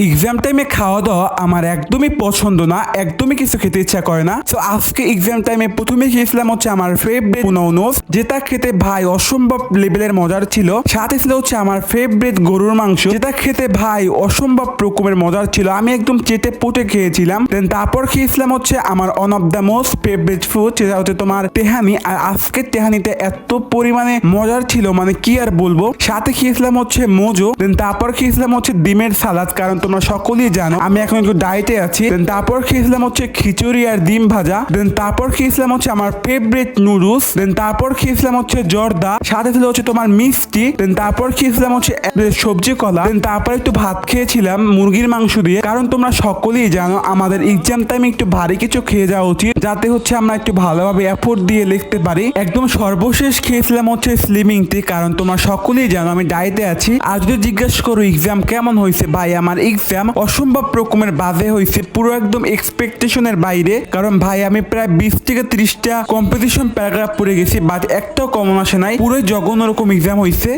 Exam টাইমে খাওয়া দাওয়া আমার একদমই পছন্দ না, একদমই কিছু খেতে ইচ্ছা করে না। তো আজকে এক্সাম টাইমে প্রথমে খেয়েছিলাম হচ্ছে আমার ফেভারিট পুনৌনস, যেটা খেতে ভাই অসম্ভব লেভেলের মজার ছিল। সাথে ছিল হচ্ছে আমার ফেভারিট গরুর মাংস, যেটা খেতে ভাই অসম্ভব রকমের মজার ছিল। আমি একদম চেটে পুটে খেয়েছিলাম। দেন তারপর খেয়েছিলাম হচ্ছে আমার one of the most favourite food, যেটা হচ্ছে তোমার তেহানি। আর আজকের তেহানিতে এত পরিমাণে মজার ছিল মানে কি আর বলবো। সাথে খেয়েছিলাম হচ্ছে মোজো। দেন তারপর খেয়েছিলাম হচ্ছে ডিমের সালাদ, কারণ তোমরা সকলেই জানো আমি এখন একটু ডায়েটে আছি। দেন তারপর খেয়েছিলাম হচ্ছে খিচুড়ি আর ডিম ভাজা। দেন তারপর খেয়েছিলাম হচ্ছে আমার ফেভারিট নুডলস। দেন তারপর খেয়েছিলাম হচ্ছে জর্দা, সাথে ছিল হচ্ছে তোমার মিষ্টি। দেন তারপর খেয়েছিলাম হচ্ছে সবজি কলা। দেন তারপর একটু ভাত খেয়েছিলাম মুরগির মাংস দিয়ে, কারণ তোমরা সকলেই জানো আমাদের এক্সাম টাইমে একটু ভারী কিছু খেয়ে যাওয়া উচিত, যাতে হচ্ছে আমরা একটু ভালোভাবে এফোর্ট দিয়ে লিখতে পারি। একদম সর্বশেষ খেয়েছিলাম হচ্ছে স্লিমিং টি, কারণ তোমরা সকলেই জানো আমি ডায়েটে আছি। আর যদি জিজ্ঞেস করো এক্সাম কেমন হয়েছে, ভাই আমার এক্সাম অসম্ভব রকমের বাজে হয়েছে, পুরো একদম এক্সপেকটেশনের বাইরে। কারণ ভাই আমি প্রায় 20 থেকে 30টা কম্পিটিশন প্যারাগ্রাফ পড়ে গেছি, বাট একটাও কমন আসে নাই। পুরো জঘন্য রকম এক্সাম হয়েছে।